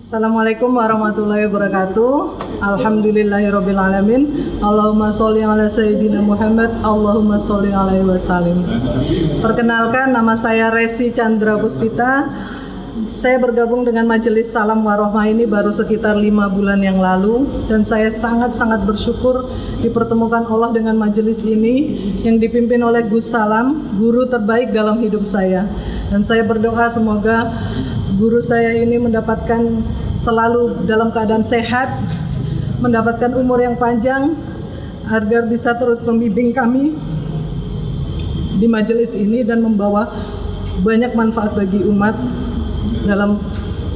Assalamualaikum warahmatullahi wabarakatuh. Alhamdulillahirabbil alamin. Allahumma sholli ala sayyidina Muhammad. Allahumma sholli alaihi wasallim. Perkenalkan, nama saya Resi Chandra Puspita. Saya bergabung dengan Majelis Salam Warohmah ini baru sekitar 5 bulan yang lalu, dan saya sangat-sangat bersyukur dipertemukan Allah dengan majelis ini yang dipimpin oleh Gus Salam, guru terbaik dalam hidup saya. Dan saya berdoa semoga guru saya ini mendapatkan selalu dalam keadaan sehat, mendapatkan umur yang panjang, agar bisa terus membimbing kami di majelis ini dan membawa banyak manfaat bagi umat dalam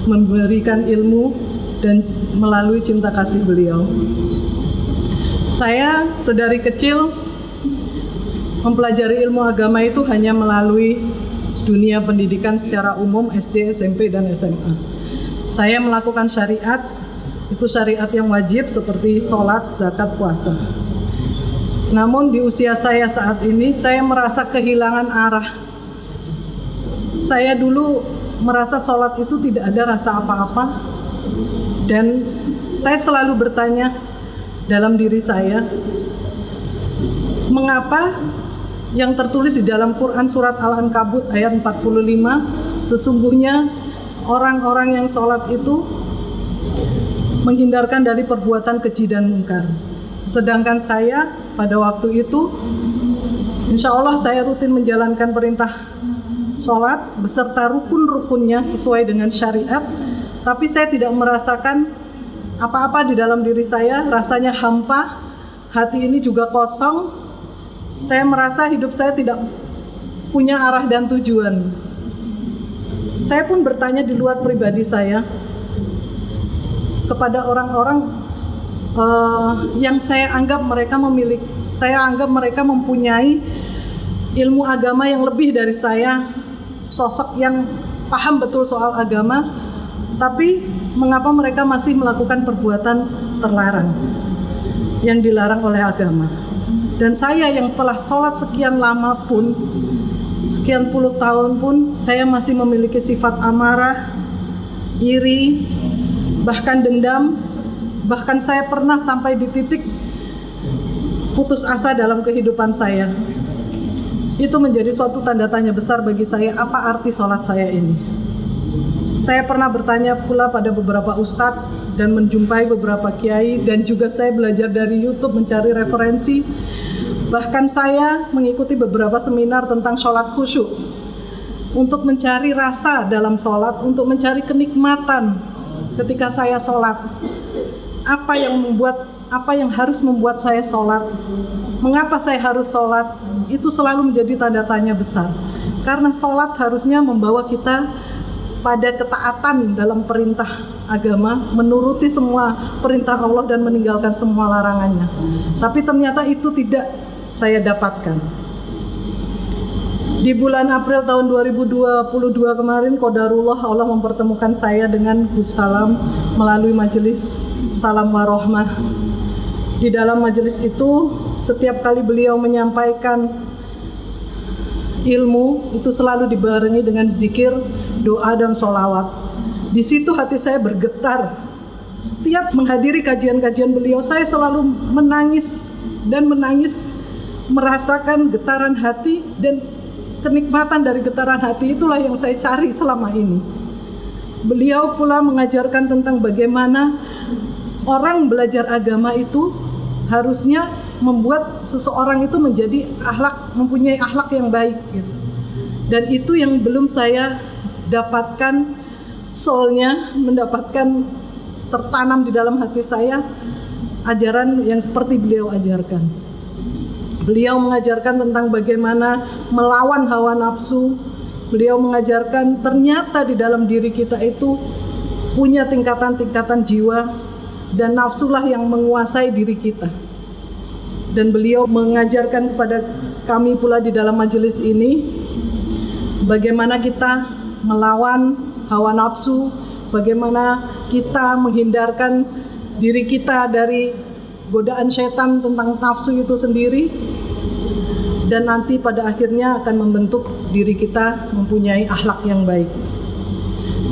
memberikan ilmu dan melalui cinta kasih beliau. Saya sedari kecil mempelajari ilmu agama itu hanya melalui dunia pendidikan secara umum, SD, SMP, dan SMA. Saya melakukan syariat, itu syariat yang wajib seperti sholat, zakat, puasa. Namun di usia saya saat ini, saya merasa kehilangan arah. Saya dulu merasa sholat itu tidak ada rasa apa-apa, dan saya selalu bertanya dalam diri saya, mengapa yang tertulis di dalam Quran surat Al-Ankabut ayat 45, sesungguhnya orang-orang yang sholat itu menghindarkan dari perbuatan keji dan mungkar. Sedangkan saya pada waktu itu, insya Allah saya rutin menjalankan perintah sholat beserta rukun-rukunnya sesuai dengan syariat, tapi saya tidak merasakan apa-apa di dalam diri saya, rasanya hampa, hati ini juga kosong. Saya merasa hidup saya tidak punya arah dan tujuan. Saya pun bertanya di luar pribadi saya kepada orang-orang yang saya anggap mereka mempunyai ilmu agama yang lebih dari saya, sosok yang paham betul soal agama, tapi mengapa mereka masih melakukan perbuatan terlarang yang dilarang oleh agama. Dan saya yang setelah sholat sekian lama pun, sekian puluh tahun pun, saya masih memiliki sifat amarah, iri, bahkan dendam. Bahkan saya pernah sampai di titik putus asa dalam kehidupan saya. Itu menjadi suatu tanda tanya besar bagi saya, apa arti sholat saya ini. Saya pernah bertanya pula pada beberapa ustadz dan menjumpai beberapa kiai, dan juga saya belajar dari YouTube mencari referensi. Bahkan saya mengikuti beberapa seminar tentang sholat khusyuk untuk mencari rasa dalam sholat, untuk mencari kenikmatan ketika saya sholat. Apa yang harus membuat saya sholat? Mengapa saya harus sholat? Itu selalu menjadi tanda tanya besar. Karena sholat harusnya membawa kita pada ketaatan dalam perintah agama, menuruti semua perintah Allah dan meninggalkan semua larangannya. Tapi ternyata itu tidak saya dapatkan. Di bulan April tahun 2022 kemarin, qadarullah Allah mempertemukan saya dengan Gus Salam melalui Majelis Salam Warohmah. Di dalam majelis itu, setiap kali beliau menyampaikan ilmu, itu selalu dibarengi dengan zikir, doa, dan sholawat. Di situ hati saya bergetar. Setiap menghadiri kajian-kajian beliau, saya selalu menangis dan menangis, merasakan getaran hati, dan kenikmatan dari getaran hati itulah yang saya cari selama ini. Beliau pula mengajarkan tentang bagaimana orang belajar agama itu harusnya membuat seseorang itu menjadi mempunyai akhlak yang baik gitu. Dan itu yang belum saya dapatkan soulnya, mendapatkan tertanam di dalam hati saya ajaran yang seperti beliau ajarkan. Beliau mengajarkan tentang bagaimana melawan hawa nafsu. Beliau mengajarkan ternyata di dalam diri kita itu punya tingkatan-tingkatan jiwa, dan nafsulah yang menguasai diri kita. Dan beliau mengajarkan kepada kami pula di dalam majelis ini bagaimana kita melawan hawa nafsu, bagaimana kita menghindarkan diri kita dari godaan setan tentang nafsu itu sendiri, dan nanti pada akhirnya akan membentuk diri kita mempunyai akhlak yang baik.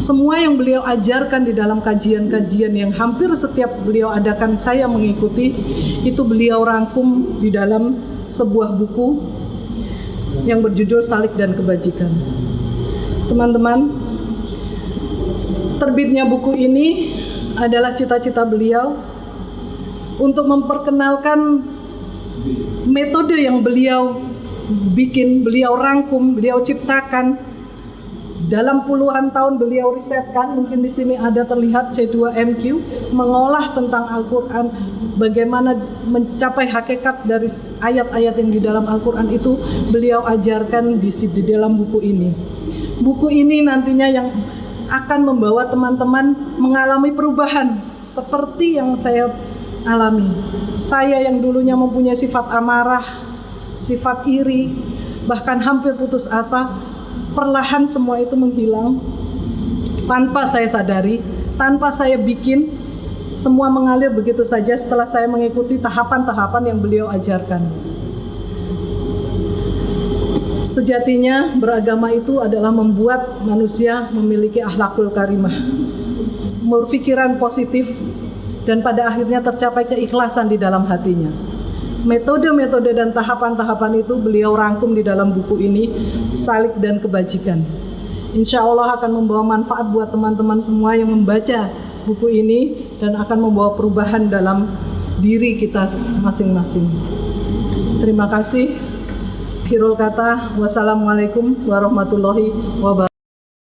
Semua yang beliau ajarkan di dalam kajian-kajian yang hampir setiap beliau adakan saya mengikuti, itu beliau rangkum di dalam sebuah buku yang berjudul Salik dan Kebajikan. Teman-teman, terbitnya buku ini adalah cita-cita beliau untuk memperkenalkan metode yang beliau bikin, beliau rangkum, beliau ciptakan. Dalam puluhan tahun beliau risetkan, mungkin di sini ada terlihat C2MQ, mengolah tentang Al-Quran, bagaimana mencapai hakikat dari ayat-ayat yang di dalam Al-Quran itu beliau ajarkan di dalam buku ini. Buku ini nantinya yang akan membawa teman-teman mengalami perubahan seperti yang saya alami. Saya yang dulunya mempunyai sifat amarah, sifat iri, bahkan hampir putus asa, perlahan semua itu menghilang tanpa saya sadari, tanpa saya bikin, semua mengalir begitu saja setelah saya mengikuti tahapan-tahapan yang beliau ajarkan. Sejatinya beragama itu adalah membuat manusia memiliki akhlakul karimah, berpikiran positif, dan pada akhirnya tercapai keikhlasan di dalam hatinya. Metode-metode dan tahapan-tahapan itu beliau rangkum di dalam buku ini, Salik dan Kebajikan. Insya Allah akan membawa manfaat buat teman-teman semua yang membaca buku ini dan akan membawa perubahan dalam diri kita masing-masing. Terima kasih. Akhirul kata, wassalamualaikum warahmatullahi wabarakatuh.